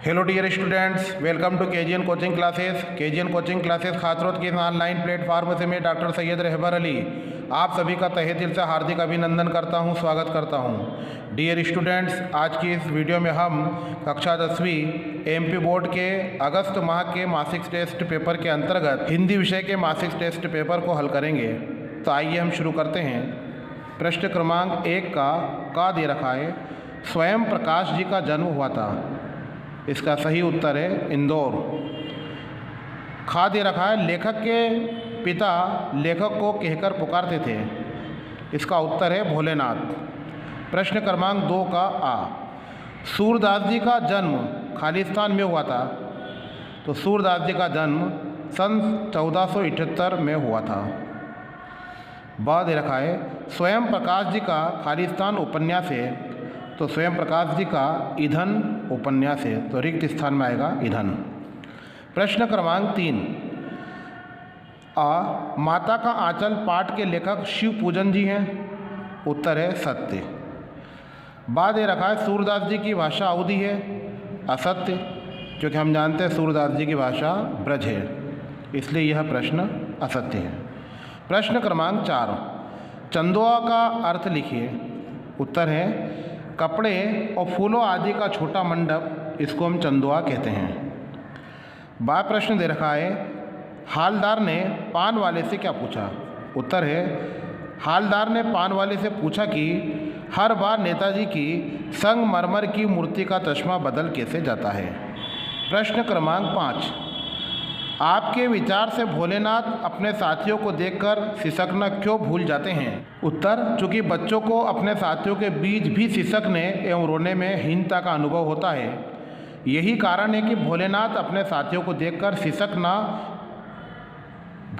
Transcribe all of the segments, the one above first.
Hello dear students, welcome to KGN coaching classes. KGN coaching classes Khasrot के online platform से मैं doctor Syed रहबर Ali आप सभी का तहे दिल से हार्दिक अभिनंदन करता हूं, स्वागत करता हूं। डियर स्टूडेंट्स, आज की इस वीडियो में हम कक्षा 10वीं एमपी बोर्ड के अगस्त माह के मासिक टेस्ट पेपर के अंतर्गत हिंदी विषय के मासिक टेस्ट पेपर को हल करेंगे। तो आइए हम शुरू करते हैं। प्रश्न क्रमांक 1 का दे रखा है, स्वयं प्रकाश जी का जन्म हुआ था। इसका सही उत्तर है इंदौर। खा दे रखा है, लेखक के पिता लेखक को कहकर पुकारते थे। इसका उत्तर है भोलेनाथ। प्रश्न क्रमांक 2 का आ, सूरदास जी का जन्म खालिस्तान में हुआ था। तो सूरदास जी का जन्म सन 1478 में हुआ था। ब दे रखा है, स्वयं प्रकाश जी का खालिस्तान उपन्यास है। तो स्वयं प्रकाश जी का ईंधन उपन्यास है, तो रिक्त स्थान में आएगा ईंधन। प्रश्न क्रमांक 3 आ, माता का आंचल पाठ के लेखक शिव पूजन जी हैं। उत्तर है सत्य। बा दे रखा है, सूरदास जी की भाषा अवधी है। असत्य, क्योंकि हम जानते हैं सूरदास जी की भाषा ब्रज है, इसलिए यह प्रश्न असत्य है। प्रश्न क्रमांक 4, चंदोआ का अर्थ लिखिए। उत्तर है कपड़े और फूलों आदि का छोटा मंडप, इसको हम चंदोआ कहते हैं। बा प्रश्न दे रखा है, हालदार ने पान वाले से क्या पूछा। उत्तर है हालदार ने पान वाले से पूछा कि हर बार नेताजी की संगमरमर की मूर्ति का चश्मा बदल कैसे जाता है। प्रश्न क्रमांक 5, आपके विचार से भोलेनाथ अपने साथियों को देखकर सिसकना क्यों भूल जाते हैं। उत्तर, चूँकि बच्चों को अपने साथियों के बीच भी सिसकने एवं रोने में हीनता का अनुभव होता है। यही कारण है कि भोलेनाथ अपने साथियों को देखकर सिसकना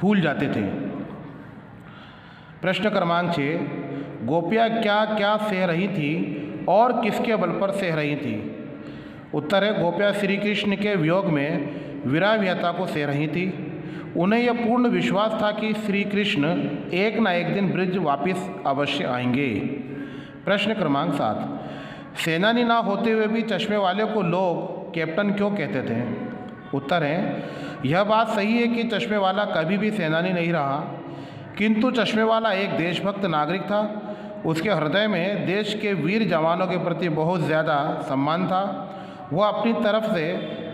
भूल जाते थे। प्रश्न क्रमांक 6, गोपियाँ क्या क्या सह रही थी और किसके बल पर सह रही थी। उत्तर है गोपियाँ श्री कृष्ण के वियोग में विरह को सह रही थी। उन्हें यह पूर्ण विश्वास था कि श्री कृष्ण एक न एक दिन ब्रिज वापस अवश्य आएंगे। प्रश्न क्रमांक 7, सेनानी ना होते हुए भी चश्मे वाले को लोग कैप्टन क्यों कहते थे। उत्तर है यह बात सही है कि चश्मे वाला कभी भी सेनानी नहीं रहा, किंतु चश्मे वाला एक देशभक्त नागरिक था। उसके हृदय में देश के वीर जवानों के प्रति बहुत ज़्यादा सम्मान था। वह अपनी तरफ से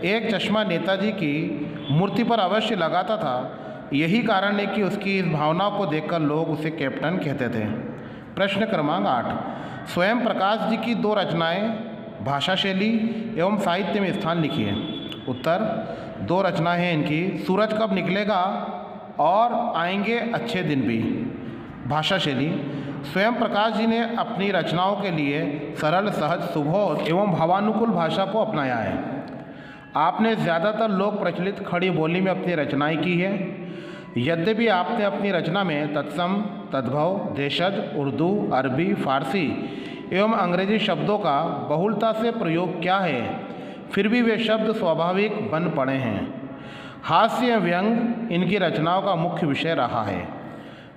एक चश्मा नेताजी की मूर्ति पर अवश्य लगाता था। यही कारण है कि उसकी इस भावना को देखकर लोग उसे कैप्टन कहते थे। प्रश्न क्रमांक 8, स्वयं प्रकाश जी की 2 रचनाएं भाषा शैली एवं साहित्य में स्थान लिखिए। उत्तर, 2 रचनाएं हैं इनकी, सूरज कब निकलेगा और आएंगे अच्छे दिन भी। भाषा शैली, स्वयं प्रकाश जी ने अपनी रचनाओं के लिए सरल, सहज, सुबोध एवं भावानुकूल भाषा को अपनाया है। आपने ज़्यादातर लोक प्रचलित खड़ी बोली में अपनी रचनाएं की है। यद्यपि आपने अपनी रचना में तत्सम, तद्भव, देशज, उर्दू, अरबी, फारसी एवं अंग्रेजी शब्दों का बहुलता से प्रयोग किया है, फिर भी वे शब्द स्वाभाविक बन पड़े हैं। हास्य व्यंग इनकी रचनाओं का मुख्य विषय रहा है।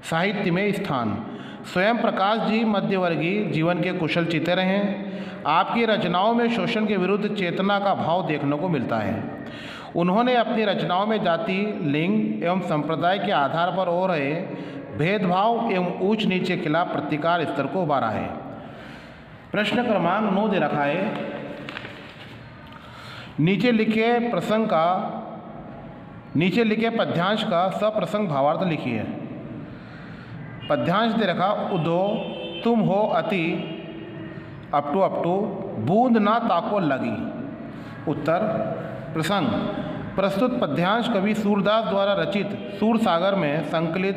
साहित्य में स्थान, स्वयं प्रकाश जी मध्यवर्गीय जीवन के कुशल चित्तर हैं। आपकी रचनाओं में शोषण के विरुद्ध चेतना का भाव देखने को मिलता है। उन्होंने अपनी रचनाओं में जाति, लिंग एवं संप्रदाय के आधार पर हो रहे भेदभाव एवं ऊंच नीच के खिलाफ प्रतिकार स्तर को उभारा है। प्रश्न क्रमांक 9 दे रखा है, नीचे लिखे पद्यांश का सप्रसंग भावार्थ लिखिए। पद्यांश दे रखा, उदो तुम हो अति अपटू बूंद ना ताको लगी। उत्तर, प्रसंग, प्रस्तुत पद्यांश कवि सूरदास द्वारा रचित सूरसागर में संकलित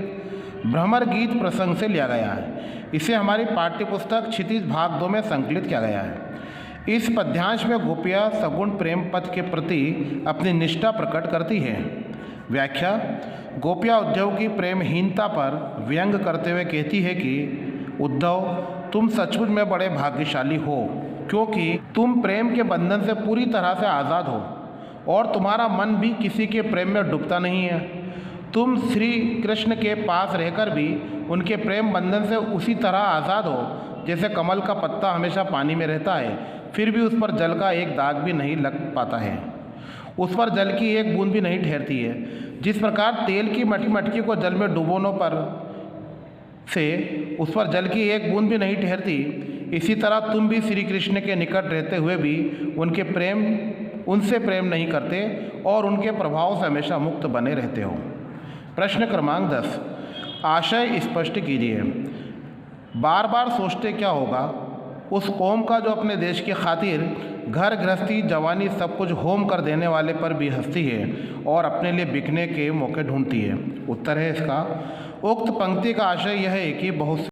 भ्रमर गीत प्रसंग से लिया गया है। इसे हमारी पाठ्यपुस्तक क्षितिज भाग 2 में संकलित किया गया है। इस पद्यांश में गोपियाँ सगुण प्रेम पथ के प्रति अपनी निष्ठा प्रकट करती है। व्याख्या, गोपियाँ उद्धव की प्रेमहीनता पर व्यंग करते हुए कहती है कि उद्धव, तुम सचमुच में बड़े भाग्यशाली हो, क्योंकि तुम प्रेम के बंधन से पूरी तरह से आज़ाद हो और तुम्हारा मन भी किसी के प्रेम में डूबता नहीं है। तुम श्री कृष्ण के पास रहकर भी उनके प्रेम बंधन से उसी तरह आज़ाद हो जैसे कमल का पत्ता हमेशा पानी में रहता है, फिर भी उस पर जल का एक दाग भी नहीं लग पाता है, उस पर जल की एक बूंद भी नहीं ठहरती है। जिस प्रकार तेल की मटकी को जल में डुबोने पर से उस पर जल की एक बूंद भी नहीं ठहरती, इसी तरह तुम भी श्री कृष्ण के निकट रहते हुए भी उनसे प्रेम नहीं करते और उनके प्रभाव से हमेशा मुक्त बने रहते हो। प्रश्न क्रमांक 10, आशय स्पष्ट कीजिए। बार बार सोचते क्या होगा उस कौम का जो अपने देश की खातिर घर गृहस्थी जवानी सब कुछ होम कर देने वाले पर भी हंसती है और अपने लिए बिकने के मौके ढूंढती है। उत्तर है इसका, उक्त पंक्ति का आशय यह है कि बहुत